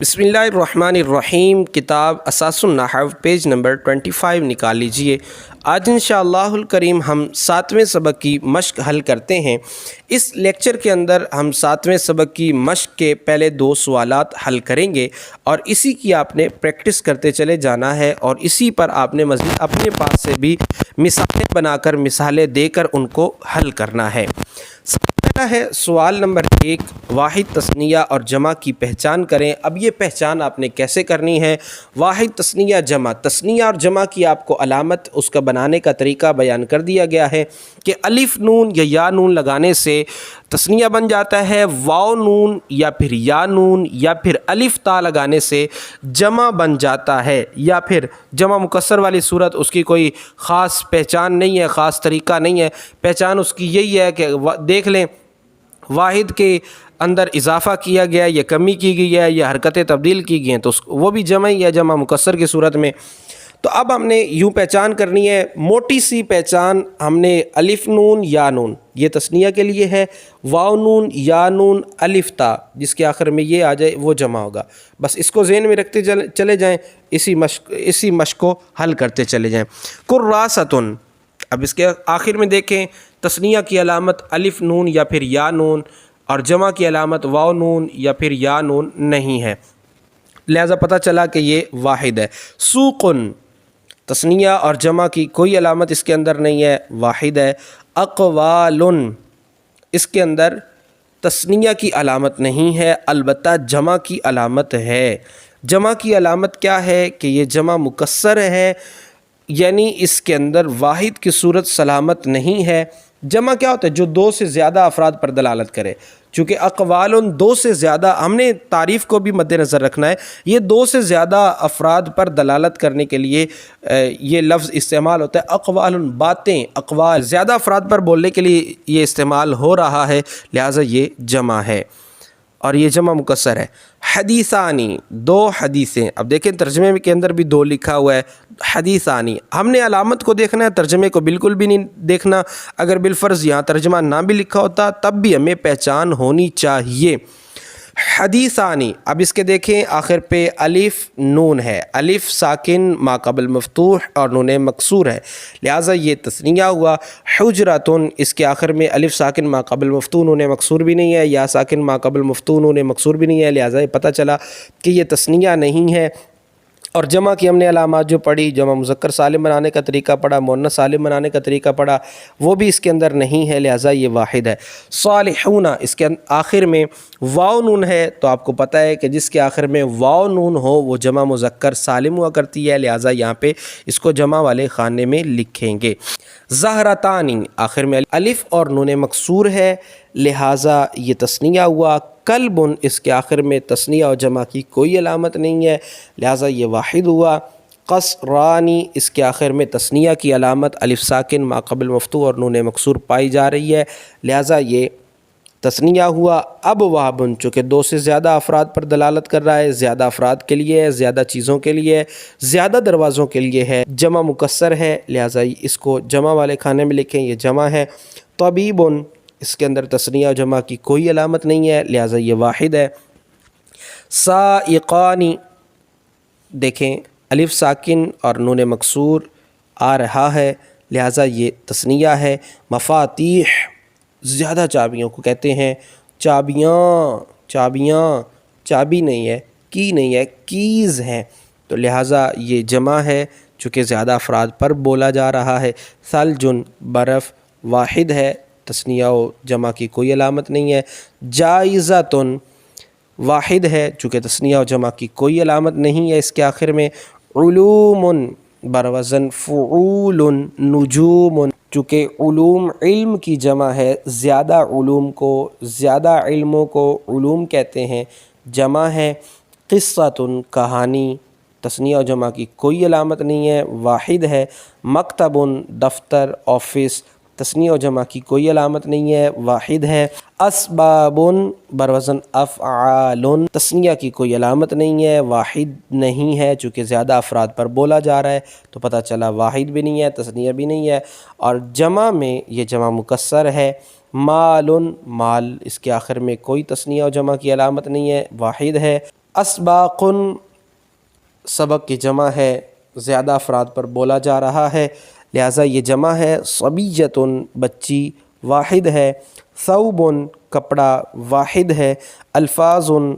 بسم اللہ الرحمن الرحیم۔ کتاب اساس النحو پیج نمبر 25 نکال لیجئے۔ آج انشاءاللہ الکریم ہم 7ویں سبق کی مشق حل کرتے ہیں۔ اس لیکچر کے اندر ہم 7ویں سبق کی مشق کے پہلے 2 سوالات حل کریں گے اور اسی کی آپ نے پریکٹس کرتے چلے جانا ہے اور اسی پر آپ نے مزید اپنے پاس سے بھی مثالیں بنا کر مثالیں دے کر ان کو حل کرنا ہے۔ پہلا ہے سوال نمبر 1، واحد تثنیہ اور جمع کی پہچان کریں۔ اب یہ پہچان آپ نے کیسے کرنی ہے؟ واحد تثنیہ جمع، تثنیہ اور جمع کی آپ کو علامت، اس کا بنانے کا طریقہ بیان کر دیا گیا ہے کہ الف نون یا یا نون لگانے سے تثنیہ بن جاتا ہے، واو نون یا پھر یا نون یا پھر الف تا لگانے سے جمع بن جاتا ہے، یا پھر جمع مکسر والی صورت اس کی کوئی خاص پہچان نہیں ہے، خاص طریقہ نہیں ہے۔ پہچان اس کی یہی ہے کہ دیکھ لیں واحد کے اندر اضافہ کیا گیا یا کمی کی گئی ہے یا حرکتیں تبدیل کی گئی ہیں تو وہ بھی جمع ہی ہے، جمع مکسر کی صورت میں۔ تو اب ہم نے یوں پہچان کرنی ہے، موٹی سی پہچان ہم نے الف نون یا نون یہ تثنیہ کے لیے ہے، واو نون یا نون الف تا جس کے آخر میں یہ آ جائے وہ جمع ہوگا۔ بس اس کو ذہن میں رکھتے چلے جائیں، اسی مشق کو حل کرتے چلے جائیں۔ کراستن، اب اس کے آخر میں دیکھیں تثنیہ کی علامت الف نون یا پھر یا نون اور جمع کی علامت واو نون یا پھر یا نون نہیں ہے، لہذا پتہ چلا کہ یہ واحد ہے۔ سوقن، تثنیہ اور جمع کی کوئی علامت اس کے اندر نہیں ہے، واحد ہے۔ اقوالن، اس کے اندر تثنیہ کی علامت نہیں ہے، البتہ جمع کی علامت ہے۔ جمع کی علامت کیا ہے کہ یہ جمع مکسر ہے، یعنی اس کے اندر واحد کی صورت سلامت نہیں ہے۔ جمع کیا ہوتا ہے؟ جو 2 سے زیادہ افراد پر دلالت کرے۔ چونکہ اقوال 2 سے زیادہ، ہم نے تعریف کو بھی مد نظر رکھنا ہے، یہ 2 سے زیادہ افراد پر دلالت کرنے کے لیے یہ لفظ استعمال ہوتا ہے۔ اقوال، باتیں، اقوال زیادہ افراد پر بولنے کے لیے یہ استعمال ہو رہا ہے، لہٰذا یہ جمع ہے اور یہ جمع مکسر ہے۔ حدیثانی، 2 حدیثیں، اب دیکھیں ترجمے کے اندر بھی 2 لکھا ہوا ہے، حدیثانی۔ ہم نے علامت کو دیکھنا ہے، ترجمے کو بالکل بھی نہیں دیکھنا۔ اگر بالفرض یہاں ترجمہ نہ بھی لکھا ہوتا تب بھی ہمیں پہچان ہونی چاہیے۔ حدیثانی، اب اس کے دیکھیں آخر پہ الف نون ہے، الف ساکن ما قبل مفتوح اور نون مکسور ہے، لہٰذا یہ تثنیہ ہوا۔ حجرتن، اس کے آخر میں الف ساکن ما قبل مفتوح نون مکسور بھی نہیں ہے، یا ساکن ما قبل مفتوح نون مکسور بھی نہیں ہے، لہٰذا یہ پتہ چلا کہ یہ تثنیہ نہیں ہے۔ اور جمع کی ہم نے علامات جو پڑھی، جمع مذکر سالم بنانے کا طریقہ پڑھا، مؤنث سالم بنانے کا طریقہ پڑھا، وہ بھی اس کے اندر نہیں ہے، لہٰذا یہ واحد ہے۔ صالحون، اس کے آخر میں واو نون ہے، تو آپ کو پتہ ہے کہ جس کے آخر میں واو نون ہو وہ جمع مذکر سالم ہوا کرتی ہے، لہٰذا یہاں پہ اس کو جمع والے خانے میں لکھیں گے۔ زہرتانی، آخر میں الف اور نون مکسور ہے، لہٰذا یہ تثنیہ ہوا۔ کلبن، اس کے آخر میں تثنیہ اور جمع کی کوئی علامت نہیں ہے، لہٰذا یہ واحد ہوا۔ قصرانی، اس کے آخر میں تثنیہ کی علامت الف ساکن ما قبل مفتوح اور نون مکسور پائی جا رہی ہے، لہٰذا یہ تثنیہ ہوا۔ ابوابن، چونکہ 2 سے زیادہ افراد پر دلالت کر رہا ہے، زیادہ افراد کے لیے ہے، زیادہ چیزوں کے لیے ہے، زیادہ دروازوں کے لیے ہے، جمع مکسر ہے، لہٰذا اس کو جمع والے کھانے میں لکھیں، یہ جمع ہے۔ طبیبن، اس کے اندر تثنیہ و جمع کی کوئی علامت نہیں ہے، لہٰذا یہ واحد ہے۔ سائقانی، دیکھیں الف ساکن اور نون مکسور آ رہا ہے، لہٰذا یہ تثنیہ ہے۔ مفاتیح، زیادہ چابیوں کو کہتے ہیں چابیاں، چابیاں، چابی نہیں ہے، کی نہیں ہے، کیز ہیں، تو لہٰذا یہ جمع ہے چونکہ زیادہ افراد پر بولا جا رہا ہے۔ ثلجن، برف، واحد ہے، تثنیہ و جمع کی کوئی علامت نہیں ہے۔ جائزتن، واحد ہے چونکہ تثنیہ و جمع کی کوئی علامت نہیں ہے اس کے آخر میں۔ علوم، بروزن فعول، نجوم، چونکہ علوم علم کی جمع ہے، زیادہ علوم کو، زیادہ علموں کو علوم کہتے ہیں، جمع ہے۔ قصۃن، کہانی، تثنیہ و جمع کی کوئی علامت نہیں ہے، واحد ہے۔ مکتبن، دفتر، آفس، تثنیہ و جمع کی کوئی علامت نہیں ہے، واحد ہے۔ اسبابن، بروزن افعال، تثنیہ کی کوئی علامت نہیں ہے، واحد نہیں ہے چونکہ زیادہ افراد پر بولا جا رہا ہے، تو پتہ چلا واحد بھی نہیں ہے، تثنیہ بھی نہیں ہے۔ اور جمع میں یہ جمع مکسر ہے۔ مال، مال، اس کے آخر میں کوئی تثنیہ و جمع کی علامت نہیں ہے، واحد ہے۔ اسباقن سبق کی جمع ہے، زیادہ افراد پر بولا جا رہا ہے لہٰذا یہ جمع ہے۔ صبیۃن بچی واحد ہے، ثوبن کپڑا واحد ہے، الفاظن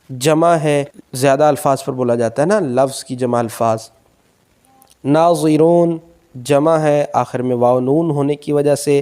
جمع ہے، زیادہ الفاظ پر بولا جاتا ہے نا، لفظ کی جمع الفاظ۔ ناظرون جمع ہے، آخر میں واو نون ہونے کی وجہ سے۔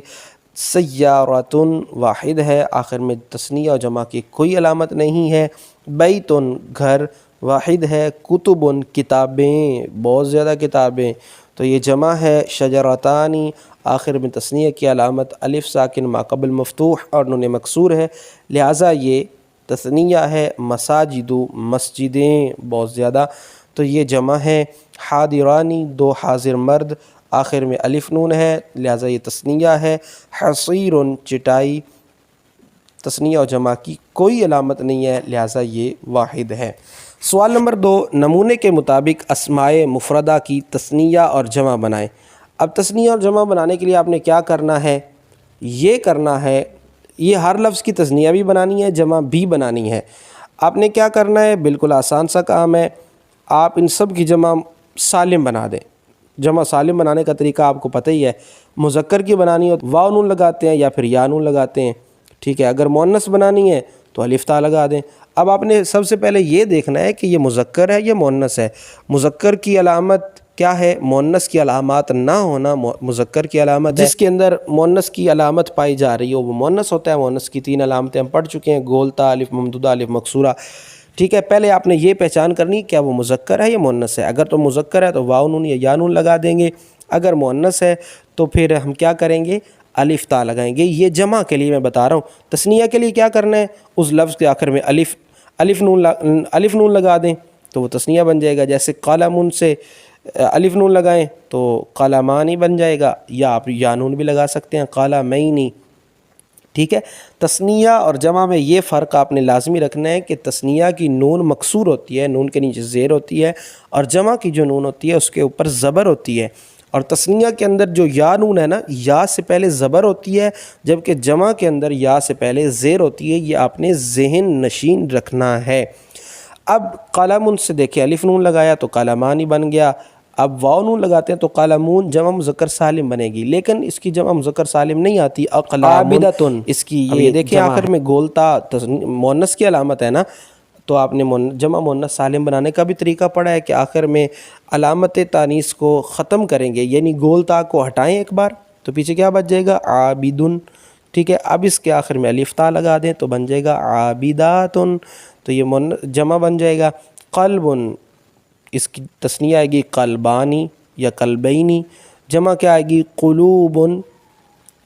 سیارتن واحد ہے، آخر میں تثنیہ اور جمع کی کوئی علامت نہیں ہے۔ بیتن گھر واحد ہے۔ کتبن کتابیں، بہت زیادہ کتابیں، تو یہ جمع ہے۔ شجرتانی آخر میں تثنیہ کی علامت الف ساکن ما قبل مفتوح اور نون مکسور ہے لہٰذا یہ تثنیہ ہے۔ مساجد مسجدیں، بہت زیادہ، تو یہ جمع ہے۔ حاضرانی دو حاضر مرد، آخر میں الف نون ہے لہٰذا یہ تثنیہ ہے۔ حصیر چٹائی، تثنیہ اور جمع کی کوئی علامت نہیں ہے لہٰذا یہ واحد ہے۔ سوال نمبر 2، نمونے کے مطابق اسماء مفردہ کی تثنیہ اور جمع بنائیں۔ اب تثنیہ اور جمع بنانے کے لیے آپ نے کیا کرنا ہے، یہ کرنا ہے، یہ ہر لفظ کی تثنیہ بھی بنانی ہے، جمع بھی بنانی ہے۔ آپ نے کیا کرنا ہے، بالکل آسان سا کام ہے، آپ ان سب کی جمع سالم بنا دیں۔ جمع سالم بنانے کا طریقہ آپ کو پتہ ہی ہے، مذکر کی بنانی ہو واو نون لگاتے ہیں یا پھر یا نون لگاتے ہیں، ٹھیک ہے۔ اگر مؤنث بنانی ہے تو الف تا لگا دیں۔ اب آپ نے سب سے پہلے یہ دیکھنا ہے کہ یہ مذکر ہے یا مؤنث ہے۔ مذکر کی علامت کیا ہے، مؤنث کی علامات نہ ہونا مذکر کی علامت ہے۔ جس کے اندر مؤنث کی علامت پائی جا رہی ہو وہ مؤنث ہوتا ہے۔ مؤنث کی 3 علامتیں ہم پڑھ چکے ہیں، گولتا، الف ممدودہ، الف مکسورہ، ٹھیک ہے۔ پہلے آپ نے یہ پہچان کرنی کیا وہ مذکر ہے یا مؤنث ہے۔ اگر تو مذکر ہے تو واو نون یا یا نون لگا دیں گے، اگر مؤنث ہے تو پھر ہم کیا کریں گے، الف تا لگائیں گے۔ یہ جمع کے لیے میں بتا رہا ہوں، تثنیہ کے لیے کیا کرنا ہے، اس لفظ کے آخر میں الف نون لگا دیں تو وہ تثنیہ بن جائے گا۔ جیسے قلم سے الف نون لگائیں تو قلمانی بن جائے گا، یا آپ یا نون بھی لگا سکتے ہیں، قلمینی، ٹھیک ہے۔ تثنیہ اور جمع میں یہ فرق آپ نے لازمی رکھنا ہے کہ تثنیہ کی نون مکسور ہوتی ہے، نون کے نیچے زیر ہوتی ہے، اور جمع کی جو نون ہوتی ہے اس کے اوپر زبر ہوتی ہے۔ اور تثنیہ کے اندر جو یا نون ہے نا، یا سے پہلے زبر ہوتی ہے، جبکہ جمع کے اندر یا سے پہلے زیر ہوتی ہے۔ یہ آپ نے ذہن نشین رکھنا ہے۔ اب قلم سے دیکھیں، الف نون لگایا تو قلمانی بن گیا، اب واو نون لگاتے ہیں تو قلمون جمع مذکر سالم بنے گی، لیکن اس کی جمع مذکر سالم نہیں آتی، عابدۃ، اس کی یہ دیکھیں آخر میں گولتا مؤنث کی علامت ہے نا، تو آپ نے جمع مؤنث سالم بنانے کا بھی طریقہ پڑھا ہے کہ آخر میں علامت تانیث کو ختم کریں گے، یعنی گولتا کو ہٹائیں ایک بار تو پیچھے کیا بچ جائے گا، عابدن، ٹھیک ہے۔ اب اس کے آخر میں الف تا لگا دیں تو بن جائے گا عابداتن، تو یہ جمع بن جائے گا۔ قلبن، اس کی تثنیہ آئے گی قلبانی یا قلبینی، جمع کیا آئے گی، قلوبن،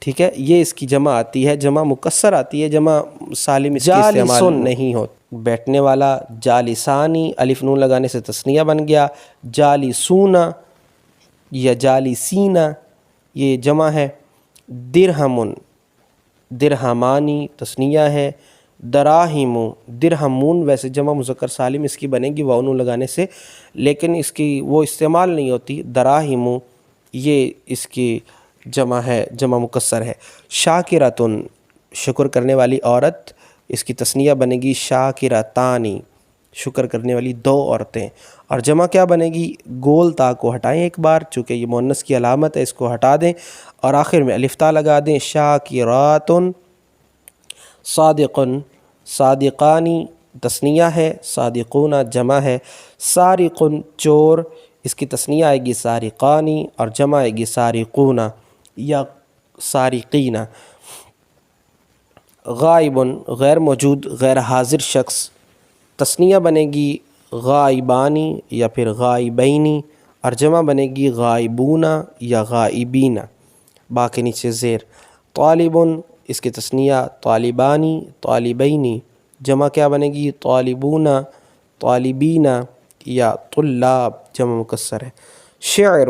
ٹھیک ہے۔ یہ اس کی جمع آتی ہے، جمع مکسر آتی ہے، جمع سالم اس کی استعمال نہیں ہوتی۔ بیٹھنے والا جالسانی، الف نون لگانے سے تثنیہ بن گیا۔ جالسونا یا جالسینا یہ جمع ہے۔ درہمن، درہمانی تثنیہ ہے۔ دراہم، درہمون ویسے جمع مذکر سالم اس کی بنے گی واو نون لگانے سے، لیکن اس کی وہ استعمال نہیں ہوتی۔ دراہم یہ اس کی جمع ہے، جمع مکسر ہے۔ شاکرتن شکر کرنے والی عورت، اس کی تثنیہ بنے گی شاکرتانی، شکر کرنے والی 2 عورتیں، اور جمع کیا بنے گی، گول تا کو ہٹائیں ایک بار چونکہ یہ مؤنث کی علامت ہے، اس کو ہٹا دیں اور آخر میں الف تا لگا دیں۔ شاکراتن، صادقن، صادقانی تثنیہ ہے، صادقون جمع ہے۔ سارقن چور، اس کی تثنیہ آئے گی سارقانی اور جمع آئے گی سارقون یا سارقین۔ غائبن غیر موجود، غیر حاضر شخص، تثنیہ بنے گی غائبانی یا پھر غائبینی اور جمع بنے گی غائبون یا غائبین، باقی نیچے زیر۔ طالبن، اس کی تثنیہ طالبانی، طالبینی، جمع کیا بنے گی، طالبون، طالبین یا طلاب، جمع مکسر ہے۔ شعر،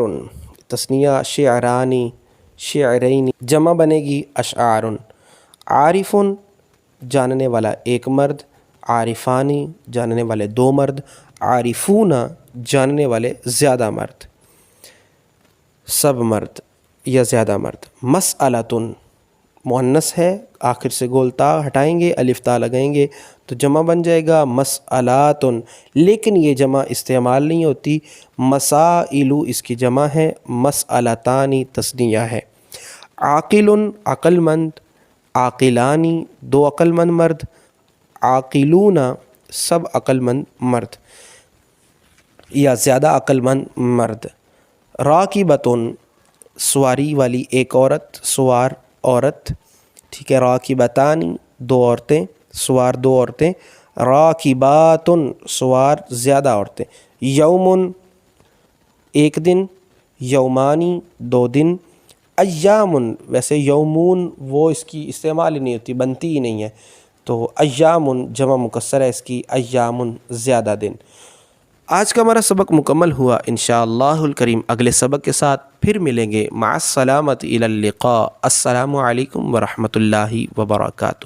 تثنیہ شعرانی، شعرین، جمع بنے گی اشعار۔ عارف، جاننے والا ایک مرد، عارفانی، جاننے والے 2 مرد، عارفون، جاننے والے زیادہ مرد، سب مرد یا زیادہ مرد۔ مسئلۃ، مؤنث ہے، آخر سے گول تا ہٹائیں گے، الف تا لگائیں گے تو جمع بن جائے گا مسئلاتن، لیکن یہ جمع استعمال نہیں ہوتی، مسائلو اس کی جمع ہے، مسئلتانی تثنیہ ہے۔ عاقل عقل مند، عاقلانی دو عقل مند مرد، عاقلون سب عقل مند مرد یا زیادہ عقل مند مرد۔ راکبتن سواری والی ایک عورت، سوار عورت، ٹھیک ہے۔ راکبتانی دو عورتیں، سوار دو عورتیں۔ راکباتن سوار زیادہ عورتیں۔ یومن ایک دن، یومانی دو دن۔ ایامن ویسے یومون وہ اس کی استعمال ہی نہیں ہوتی، بنتی ہی نہیں ہے، تو ایامن جمع مکسر ہے اس کی، ایامن زیادہ دن۔ آج کا ہمارا سبق مکمل ہوا، انشاءاللہ الکریم اگلے سبق کے ساتھ پھر ملیں گے۔ مع السلامۃ الی اللقاء۔ السلام علیکم ورحمۃ اللہ وبرکاتہ۔